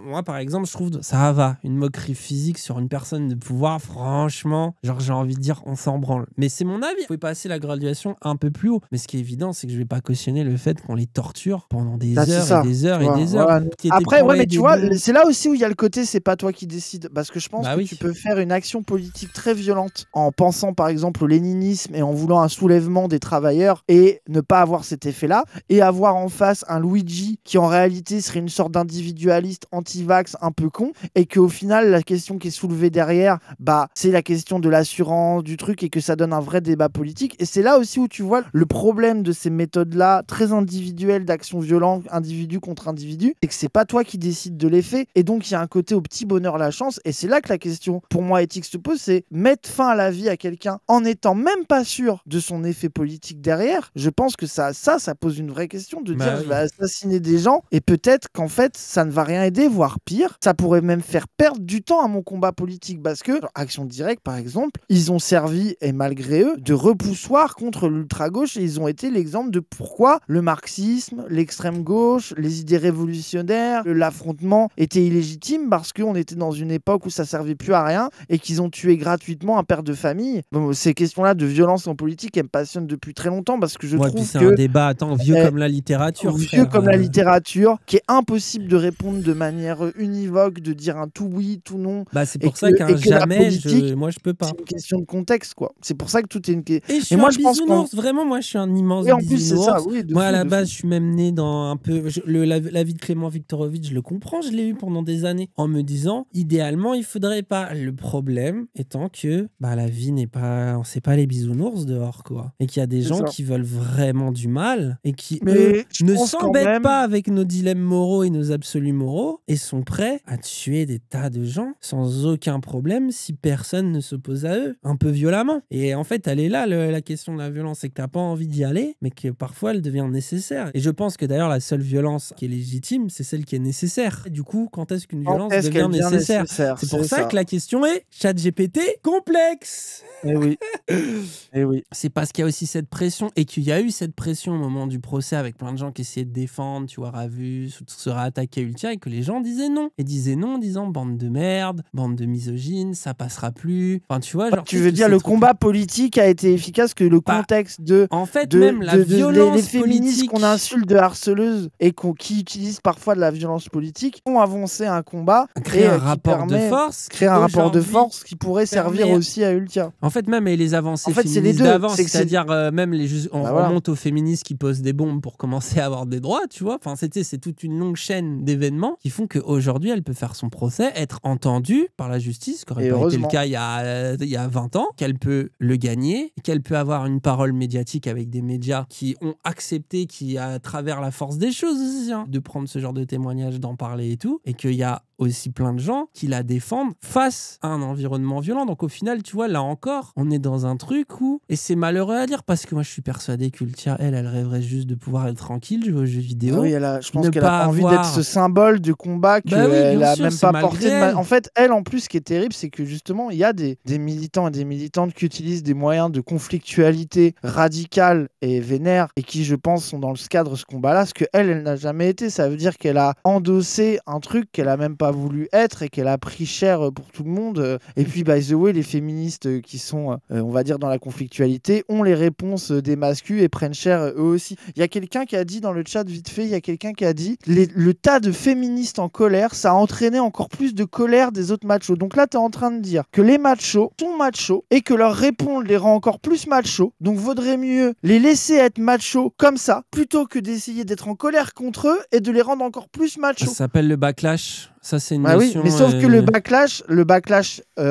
moi par exemple, je trouve ça va. Une moquerie physique sur une personne de pouvoir, franchement, genre j'ai envie de dire, on s'en branle. Mais c'est mon avis. Vous pouvez passer la graduation un peu plus haut. Mais ce qui est évident, c'est que je vais pas cautionner le fait qu'on les torture pendant des Là, c'est heures ça. et des heures Tu et vois, des heures. voilà. Qui étaient Après, pour ouais, mais aider tu vois, des- c'est là aussi où il y a le côté c'est pas toi qui décide. Parce que je pense Bah que oui. tu peux faire une action politique très violente en pensant par exemple au léninisme et en voulant un soulèvement des travailleurs et ne pas avoir cet effet-là. Et avoir en face un Luigi qui en réalité serait une sorte d'individualiste anti-vax un peu con. Et qu'au final, la question qui est soulevée derrière, bah, c'est la question de l'assurance, du truc et que ça donne un vrai débat politique. Et c'est là aussi où tu vois le problème de ces méthodes-là, très individuelles d'action violente, individu contre individu, c'est que c'est pas toi qui décide de l'effet. Et donc, il y a un côté au petit bonheur la chance. Et c'est là que la question, pour moi, éthique se pose, c'est mettre fin à la vie à quelqu'un en n'étant même pas sûr de son effet politique derrière. Je pense que ça pose une vraie question de Bah dire oui. je vais assassiner des gens et peut-être qu'en fait, ça ne va rien aider, voire pire, ça pourrait même faire perdre du temps à mon combat politique parce que, genre, Action Directe, par exemple, ils ont servi, et malgré eux, de repoussoir contre l'ultra-gauche et ils ont été l'exemple de pourquoi le marxisme, l'extrême gauche, les idées révolutionnaires, l'affrontement était illégitime parce qu'on était dans une époque où ça servait plus à rien et qu'ils ont tué gratuitement un père de famille. Bon, ces questions-là de violence en politique, elles me passionnent depuis très longtemps parce que je Ouais, puis trouve c'est que un débat, vieux Eh, comme la littérature, vieux frère. comme la littérature, qui est impossible de répondre de manière univoque, de dire un tout oui, tout non. Bah, c'est Et pour ça que- qu'un et que la jamais, politique, moi je peux pas. C'est une question de contexte, quoi. C'est pour ça que tout est une question. Et je suis moi, un je pense bisounours, vraiment, moi je suis un immense Oui, en plus, c'est ça, bisounours. oui, de Moi à fou, la de base, fou. je suis même né dans un peu. La vie de Clément Viktorovitch, je le comprends, je l'ai eu pendant des années en me disant, idéalement, il faudrait pas. Le problème étant que bah, la vie n'est pas. C'est pas les bisounours dehors, quoi. Et qu'il y a des C'est gens ça. qui veulent vraiment du mal et qui, Mais eux, je ne pense quand s'embêtent même- pas avec nos dilemmes moraux et nos absolus moraux et sont prêts à tuer des tas de gens sans aucun problème si personne ne s'oppose à eux, un peu violemment. Et en fait, elle est là, la question de la violence, c'est que t'as pas envie d'y aller, mais que parfois elle devient nécessaire. Et je pense que d'ailleurs, la seule violence qui est légitime, c'est celle qui est nécessaire. Et du coup, quand est-ce qu'une Quand violence est-ce devient qu'elle devient nécessaire? nécessaire, C'est pour c'est ça ça. que la question est ChatGPT complexe. Eh oui. Eh oui. C'est parce qu'il y a aussi cette pression et qu'il y a eu cette pression au moment du procès avec plein de gens qui essayaient de défendre, tu vois, Ravus, se réattaquer à Ultia et que les gens disaient non. Et disaient non en disant bande de merde, bande de misogynes, ça passera plus. Enfin, tu vois, genre. Tu veux dire le combat politique a été efficace que le Bah, contexte de en fait, même la les violence féministes politique. qu'on insulte de harceleuses et qui utilisent parfois de la violence politique ont avancé un combat Créer et un qui rapport de permet- force. créer un rapport de aujourd'hui force qui pourrait servir permet- aussi à Ultia. En fait, même et les avancées En fait, c'est les féministes deux. d'avant, C'est que c'est- c'est-à-dire même on Bah voilà. remonte aux féministes qui posent des bombes pour commencer à avoir des droits, tu vois. Enfin, c'est toute une longue chaîne d'événements qui font qu'aujourd'hui, elle peut faire son procès, être entendue par la justice, ce qui n'aurait Et pas été le heureusement. cas il y a 20 ans, qu'elle peut le gagner, qu'elle peut avoir une parole médiatique avec des médias qui ont accepté, qui à travers la force des choses aussi, hein, de prendre ce genre de témoignages, d'en parler et tout, et qu'il y a aussi plein de gens qui la défendent face à un environnement violent. Donc au final, tu vois, là encore, on est dans un truc où, et c'est malheureux à dire parce que moi je suis persuadé qu'Ultia, elle rêverait juste de pouvoir être tranquille, jouer aux jeux vidéo. Ah oui, je pense ne qu'elle a pas pas envie avoir- d'être ce symbole de combat Bah oui, qu'elle bien a sûr, même c'est pas malgré porté. elle. En fait, elle, en plus, ce qui est terrible, c'est que justement, il y a des militants et des militantes qui utilisent des moyens de conflictualité radicale et vénère et qui, je pense, sont dans ce cadre, ce combat-là, ce que elle n'a jamais été. Ça veut dire qu'elle a endossé un truc qu'elle a même pas voulu être et qu'elle a pris cher pour tout le monde. Et puis, by the way, les féministes qui sont, on va dire, dans la conflictualité ont les réponses des masculins et prennent cher eux aussi. Il y a quelqu'un qui a dit dans le chat, vite fait, il y a quelqu'un qui a dit le tas de féministes en colère, ça a entraîné encore plus de colère des autres machos. Donc là, tu es en train de dire que les machos sont machos et que leur réponse les rend encore plus machos. Donc vaudrait mieux les laisser être machos comme ça plutôt que d'essayer d'être en colère contre eux et de les rendre encore plus Ça machos. s'appelle le backlash. Ça, c'est une Bah oui, notion, mais sauf que le backlash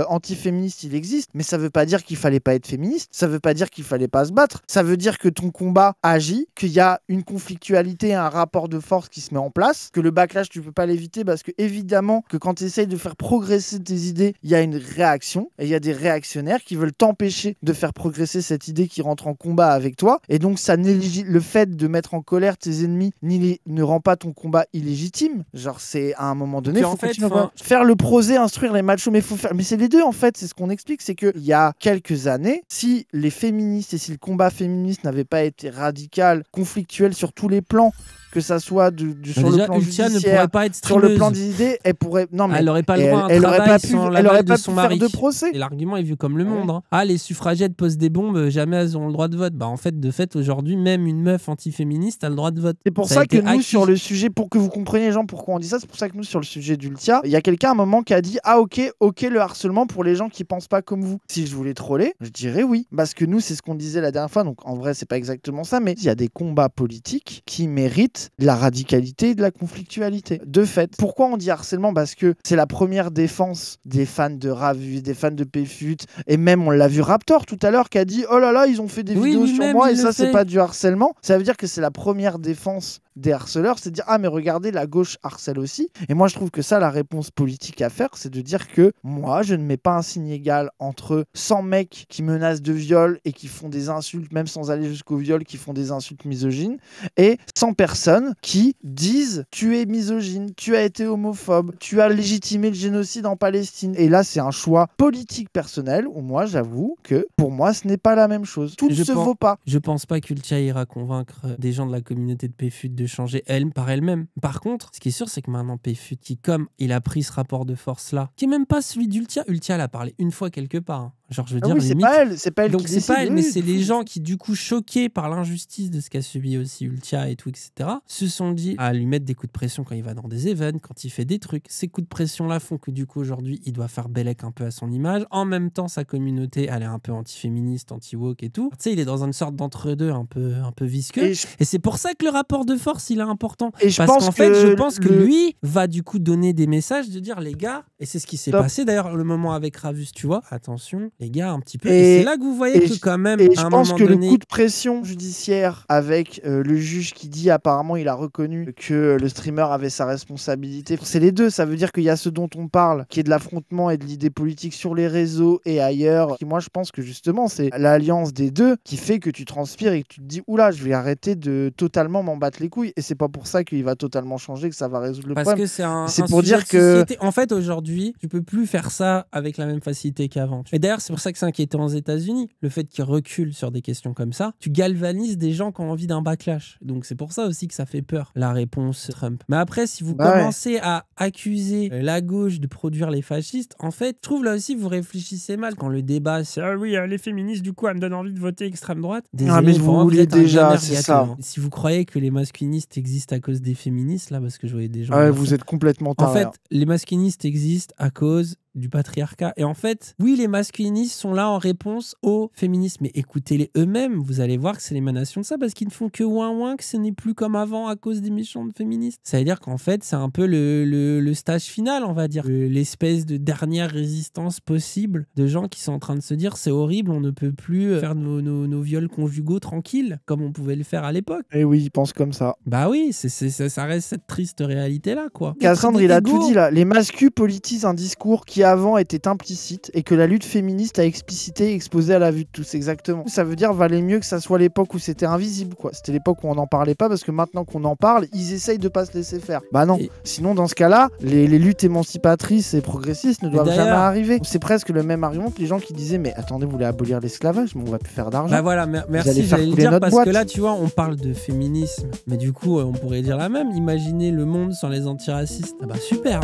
anti-féministe, il existe, mais ça veut pas dire qu'il fallait pas être féministe, ça veut pas dire qu'il fallait pas se battre, ça veut dire que ton combat agit, qu'il y a une conflictualité, un rapport de force qui se met en place, que le backlash, tu peux pas l'éviter parce que évidemment que quand tu essayes de faire progresser tes idées, il y a une réaction, et il y a des réactionnaires qui veulent t'empêcher de faire progresser cette idée qui rentre en combat avec toi, et donc le fait de mettre en colère tes ennemis ne rend pas ton combat illégitime, genre c'est à un moment donné, faut en fait, continuer à faire le prosé, instruire les machos, mais c'est les deux en fait, c'est ce qu'on explique, c'est qu'il y a quelques années, si les féministes et si le combat féministe n'avait pas été radical, conflictuel sur tous les plans, que ça soit sur le plan Ultia judiciaire, ne pourrait pas être sur le streameuse. plan des idées, elle pourrait... Non, mais elle n'aurait pas le droit à un elle aurait travail pas sans pu, l'aval elle aurait de pas son pu mari. faire de procès. Et l'argument est vu comme le monde. Hein. Ah, les suffragettes posent des bombes, jamais elles ont le droit de vote. Bah en fait, de fait, aujourd'hui, même une meuf antiféministe a le droit de vote. C'est pour a ça été que nous, acquis. sur le sujet, pour que vous compreniez les gens pourquoi on dit ça, c'est pour ça que nous, sur le sujet d'Ultia, il y a quelqu'un à un moment qui a dit « Ah ok, le harcèlement pour les gens qui pensent pas comme vous. » Si je voulais troller, je dirais oui. Parce que nous, c'est ce qu'on disait la dernière fois, donc en vrai, c'est pas exactement ça, mais il y a des combats politiques qui méritent de la radicalité et de la conflictualité. De fait, pourquoi on dit harcèlement? Parce que c'est la première défense des fans de Ravu, des fans de Pfut, et même on l'a vu Raptor tout à l'heure qui a dit « Oh là là, ils ont fait des vidéos sur moi et ça, c'est pas du harcèlement. » Ça veut dire que c'est la première défense des harceleurs, c'est de dire « Ah mais regardez, la gauche harcèle aussi. » Et moi je trouve que ça, la réponse politique à faire, c'est de dire que moi je ne mets pas un signe égal entre 100 mecs qui menacent de viol et qui font des insultes, même sans aller jusqu'au viol, qui font des insultes misogynes, et 100 personnes qui disent « Tu es misogyne, tu as été homophobe, tu as légitimé le génocide en Palestine. » Et là c'est un choix politique personnel où moi j'avoue que pour moi ce n'est pas la même chose. Tout ne se vaut pas. Je pense pas qu'Ultia ira convaincre des gens de la communauté de Pfut de changer elle par elle-même. Par contre, ce qui est sûr, c'est que maintenant Pfut, comme il a pris ce rapport de force-là, qui est même pas celui d'Ultia, Ultia l'a parlé une fois quelque part. Hein. Genre, je veux dire, oui, limite. c'est pas elle Donc qui c'est décide, pas elle, mais oui, c'est les gens qui, du coup, choqués par l'injustice de ce qu'a subi aussi Ultia et tout, etc., se sont dit à lui mettre des coups de pression quand il va dans des events, quand il fait des trucs. Ces coups de pression-là font que, du coup, aujourd'hui, il doit faire bellec un peu à son image. En même temps, sa communauté, elle est un peu anti-féministe, anti-woke et tout. Tu sais, il est dans une sorte d'entre-deux un peu visqueux. Et c'est pour ça que le rapport de force, il est important. Et je Parce pense qu'en fait, je pense que lui va, du coup, donner des messages de dire, les gars, et c'est ce qui s'est passé d'ailleurs le moment avec Ravus, tu vois, attention, les gars, un petit peu. Et c'est là que vous voyez que quand même, et à je un pense moment que donné... le coup de pression judiciaire avec le juge qui dit apparemment il a reconnu que le streamer avait sa responsabilité, c'est les deux. Ça veut dire qu'il y a ce dont on parle, qui est de l'affrontement et de l'idée politique sur les réseaux et ailleurs. Et moi, je pense que justement, c'est l'alliance des deux qui fait que tu transpires et que tu te dis oula, je vais arrêter de totalement m'en battre les couilles. Et c'est pas pour ça qu'il va totalement changer, que ça va résoudre le problème. Parce que c'est pour dire que société. En fait, aujourd'hui, tu peux plus faire ça avec la même facilité qu'avant. Et d'ailleurs, c'est pour ça que c'est inquiétant aux États-Unis. Le fait qu'ils reculent sur des questions comme ça, tu galvanises des gens qui ont envie d'un backlash. Donc c'est pour ça aussi que ça fait peur, la réponse Trump. Mais après, si vous commencez à accuser la gauche de produire les fascistes, en fait, je trouve là aussi, vous réfléchissez mal. Quand le débat, c'est ah oui, les féministes, du coup, elles me donnent envie de voter extrême droite. Désolé, mais vous voulez déjà, c'est ça. Hein. Si vous croyez que les masculinistes existent à cause des féministes, là, parce que je voyais des gens... Ah ouais, vous êtes complètement taré. En fait, les masculinistes existent à cause du patriarcat. Et en fait, oui, les masculinistes sont là en réponse au féminisme. Mais écoutez-les eux-mêmes, vous allez voir que c'est l'émanation de ça, parce qu'ils ne font que ouin-ouin, que ce n'est plus comme avant à cause des méchants féministes. Ça veut dire qu'en fait, c'est un peu le stage final, on va dire. L'espèce de dernière résistance possible de gens qui sont en train de se dire c'est horrible, on ne peut plus faire nos viols conjugaux tranquilles, comme on pouvait le faire à l'époque. Et oui, ils pensent comme ça. Bah oui, ça reste cette triste réalité-là, quoi. Cassandre, il a tout dit là. Les masculins politisent un discours qui avant était implicite et que la lutte féministe a explicité et exposé à la vue de tous. Exactement. Ça veut dire valait mieux que ça soit l'époque où c'était invisible, quoi. C'était l'époque où on n'en parlait pas, parce que maintenant qu'on en parle, ils essayent de pas se laisser faire. Bah non. Sinon, dans ce cas-là, les luttes émancipatrices et progressistes ne doivent jamais arriver. C'est presque le même argument que les gens qui disaient mais attendez, vous voulez abolir l'esclavage, mais on va plus faire d'argent. Bah voilà, merci, j'allais le dire, parce que là, tu vois, on parle de féminisme, mais du coup, on pourrait dire la même. Imaginez le monde sans les antiracistes. Ah bah super.